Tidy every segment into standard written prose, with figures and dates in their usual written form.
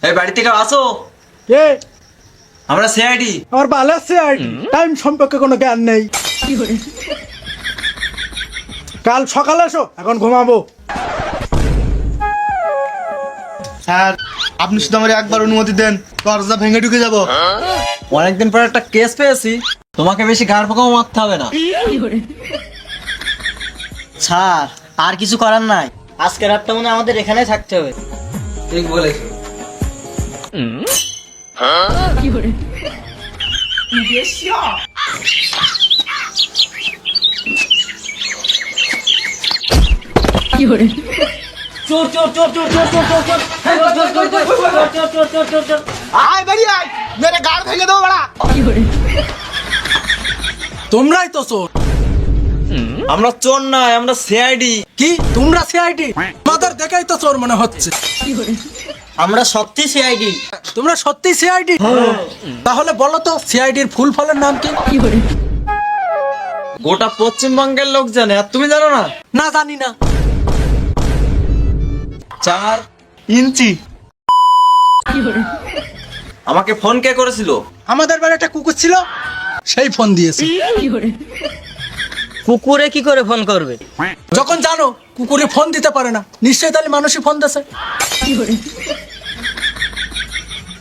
এই বাড়ি থেকে আসো, কে? আমরা সিআইডি। আমার ভালো আছে, টাইম সম্পর্কে কোনো জ্ঞান নেই। কাল সকালে এসো, এখন ঘুমাবো। স্যার আপনি শুধু আমার একবার অনুমতি দেন, দরজা ভেঙে ঢুকে যাব। অনেকদিন পর একটা কেস পেয়েছি, তোমাকে বেশি গাড় পোকাও মারতে হবে না। স্যার আর কিছু করার নাই, আজকে রাতটা মনে হয় আমাদের এখানেই থাকতে হবে। ঠিক বলেছো। চোর চোর চোর চোর চোর চোর চোর চোর আয় বেরিয়ে আয়, মেরে গাড় ভেঙে দেবো বড়া। তোমরাই তো চোর। আমরা চোর নয়, আমরা সিআইডি। কি তোমরা সিআইডি? তোমাদের দেখেই তো চোর মনে হচ্ছে। আমরা সত্যি সিআইডি। তোমরা সত্যি সিআইডি? তাহলে বলো তো সিআইডির ফুল ফলের নাম কি? গোটা পশ্চিমবঙ্গের লোক জানে, আর তুমি জানো না? না, জানি না। 4 ইঞ্চি। আমাকে ফোন কে করেছিল? আমাদের বাড়ি একটা কুকুর ছিল, সেই ফোন দিয়েছে। কুকুরে কি করে ফোন করবে? যখন জানো কুকুরে ফোন দিতে পারে না, নিশ্চয়ই তাহলে মানুষই ফোন দিয়েছে।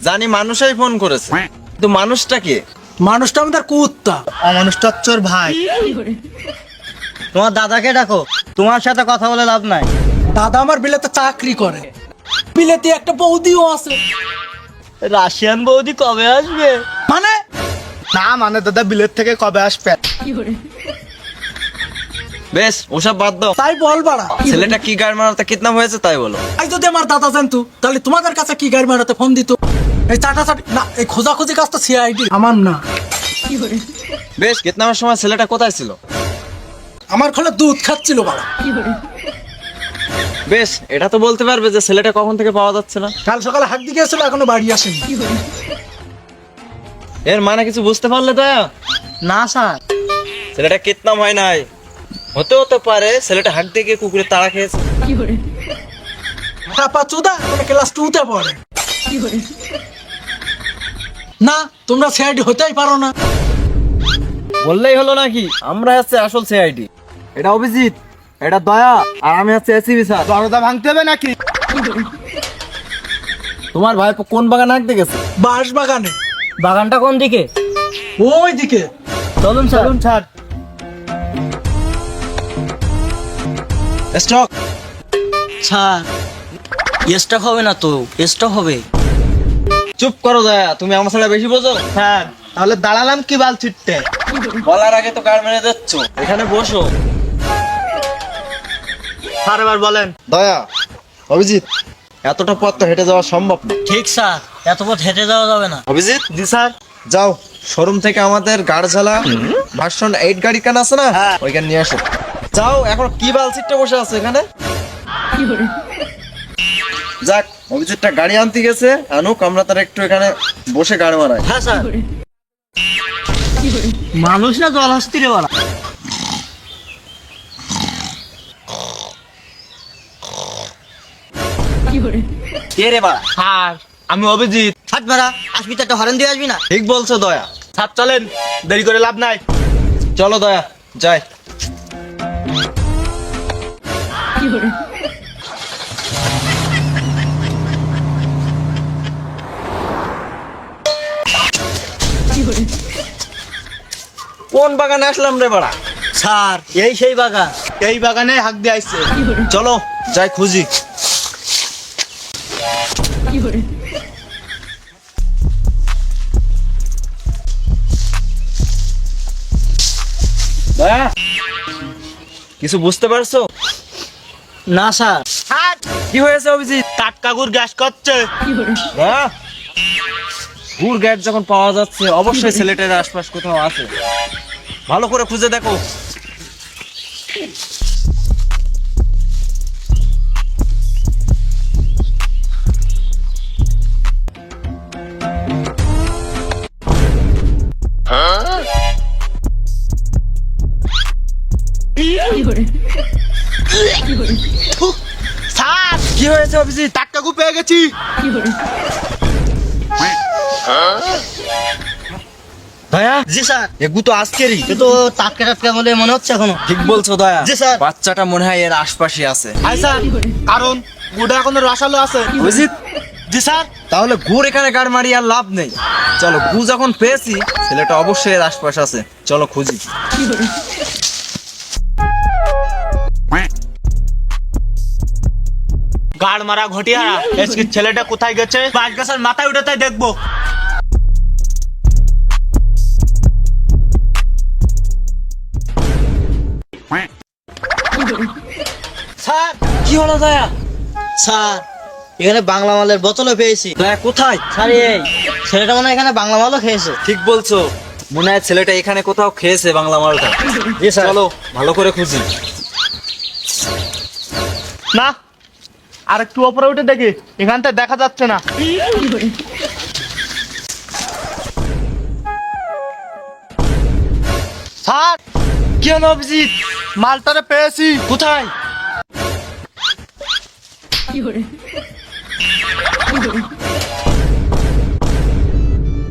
জানি মানুষই ফোন করেছে, কিন্তু মানুষটা কে? মানুষটা আমাদের কুত্তা। অমানুষটার চোর ভাই। তোমার দাদাকে ডাকো, তোমার সাথে কথা বলে লাভ নাই। দাদা আমার বিলেতে চাকরি করে, বিলেতে একটা বৌদিও আছে। রাশিয়ান বৌদি কবে আসবে? মানে না মানে দাদা বিলেত থেকে কবে আসবে? বেশ, ওসব বাদ দাও। তাই বল বাড়া, ছেলেটা কি গাড় মারাতে কিডন্যাপ হয়েছে তাই বলো। তাই যদি আমার দাদা জানতো তাহলে তোমাদের কাছে কি গাড়ি মারাতে ফোন দিত? এই চাটাচাটি না, এই খোঁজাখুঁজি কাজ তো সিআইডি, আমার না। বেশ, কিডন্যাপের সময় ছেলেটা কোথায় ছিল? আমার খোলে দুধ খাচ্ছিল বাড়া। বেশ, এটা তো বলতে পারবে যে ছেলেটা কখন থেকে পাওয়া যাচ্ছে না? কাল সকালে হাত দিকে এসেছিল, এখনো বাড়ি আসেনি। এর মানে কিছু বুঝতে পারলে দয়া? না স্যার, ছেলেটা কিডন্যাপ হয় নাই, হতে হতে পারে ছেলেটা হাঁক দিয়ে গিয়ে কুকুরে তাড়া খেয়েছে। টাপা চোদা মানে ক্লাস 2 তে পড়ে। না, তোমরা সিআইডি হতেই পারো না। বললেই হলো নাকি? আমরা হচ্ছে আসল সিআইডি। এটা অভিজিৎ, এটা দয়া, আর আমি হচ্ছে এসিবি স্যার। দরজা ভাঙতে হবে নাকি? তোমার ভাই কোন বাগান হাঁকতে গেছে? বাঁশ বাগানে। বাগানটা কোন দিকে? ওই দিকে। চলুন স্যার। চলুন স্যার। স্টক। স্যার স্টক হবে না তো, স্টক হবে। চুপ করো দয়া, তুমি আমার সাথে বেশি বোঝো। স্যার তাহলে দাঁড়ালাম কি বাল ছিটতে? বলার আগে তো গাড় মেরে যাচ্ছ। এখানে বসো। স্যার এবার বলেন। দয়া, অভিজিৎ, এতটা পথ তো হেঁটে যাওয়া সম্ভব না। ঠিক স্যার, এত পথ হেঁটে যাওয়া যাবে না। অভিজিৎ, জি স্যার। যাও শোরুম থেকে আমাদের গাড়ঝালা ভার্সন 8 গাড়ি কান আছে না, ওইখানে নিয়ে আসো। যাও, এখন কি বাল সিটটা বসে আছে এখানে? যাক, অভিজিৎটা গাড়ি আনতে গেছে, আনুক, আমরা তার একটু এখানে বসে গাড়ি মারাই। হ্যাঁ স্যার। মানুষ না জলহস্তি রে বলা। কে রে বাড়া? স্যার আমি অভিজিৎ। হাত মারা, আসবি তো একটা হরেন দিয়ে আসবি না। ঠিক বলছো দয়া। স্যার চলেন, দেরি করে লাভ নাই। চলো দয়া, যাই। কোন বাগানে আসলাম রে বাড়া? স্যার এই সেই বাগান। এই বাগানে হাঁক দিয়ে আসছে। চলো যাই খুঁজি। দয়া, কিছু বুঝতে পারছো? না স্যার। স্যার কি হয়েছে অভিজিৎ? কাঠকাগুর গ্যাস করছে। দয়া, গুড় গ্যাস যখন পাওয়া যাচ্ছে, অবশ্যই ছেলেটার আশপাশ কোথাও আছে। ভালো করে খুঁজে দেখো। স্যার কি হয়েছে অভিজিৎ? কাঠকাগু পেয়ে গেছি। দয়া, জি স্যার। এগু তো আজকেরই। এ তো টাটকা টাটকা বলে মনে হচ্ছে এখনো। ঠিক বলছো দয়া। জি, স্যার। বাচ্চাটা মনে হয় এর আশপাশে আছে। আই স্যার, কারণ গুড়া এখনো রসালো আছে। অভিজিৎ, জি স্যার। তাহলে গুড় এখানে গাড় মারি আর লাভ নেই। চলো, গু যখন পেয়েছি, ছেলেটা অবশ্যই এর আশপাশে আছে। চলো খুঁজি। গাড় মারা ঘটিয়া আজকে ছেলেটা কোথায় গেছে? পাঁচ গাছের মাথায় উঠে তাই দেখবো। স্যার, কি হলো দয়া? স্যার এখানে বাংলা মালের বোতলও পেয়েছি। দয়া কোথায়? স্যার এই ছেলেটা মনে হয় এখানে বাংলা মালও খেয়েছে। ঠিক বলছো, মনে হয় ছেলেটা এখানে কোথাও খেয়েছে বাংলা মালটা। জি স্যার। চলো ভালো করে খুঁজি। না, আর একটু উপরে উঠে দেখি, এখানটা দেখা যাচ্ছে না। স্যার, কি হলো অভিজিৎ? মালটারে পেয়েছি। কোথায়?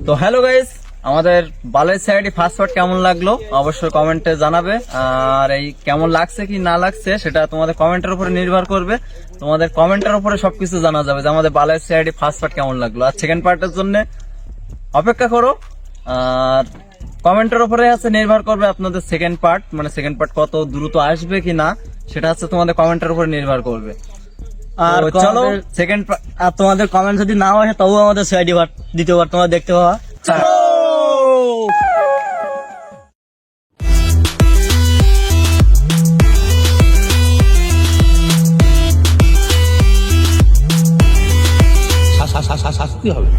তো হ্যালো গাইস, আমাদের বালের সাইডে ফার্স্ট পার্ট কেমন লাগলো অবশ্যই কমেন্টে জানাবে। আর এই কেমন লাগছে কি না লাগছে সেটা তোমাদের কমেন্টের উপরে নির্ভর করবে। তোমাদের কমেন্টের উপরে সবকিছু জানা যাবে যে আমাদের বালের সাইডে ফার্স্ট পার্ট কেমন লাগলো। আর সেকেন্ড পার্টের জন্য অপেক্ষা করো। আর কমেন্টের উপরে আছে নির্ভর করবে আপনাদের সেকেন্ড পার্ট, মানে সেকেন্ড পার্ট কত দ্রুত আসবে কি না সেটা হচ্ছে তোমাদের কমেন্টের উপরে নির্ভর করবে। আর তো চলো সেকেন্ড আর তোমাদের কমেন্ট যদি নাও আসে তবুও আমাদের সাইডে দ্বিতীয় বার তোমরা দেখতে পাবা। শাস্তি হবে।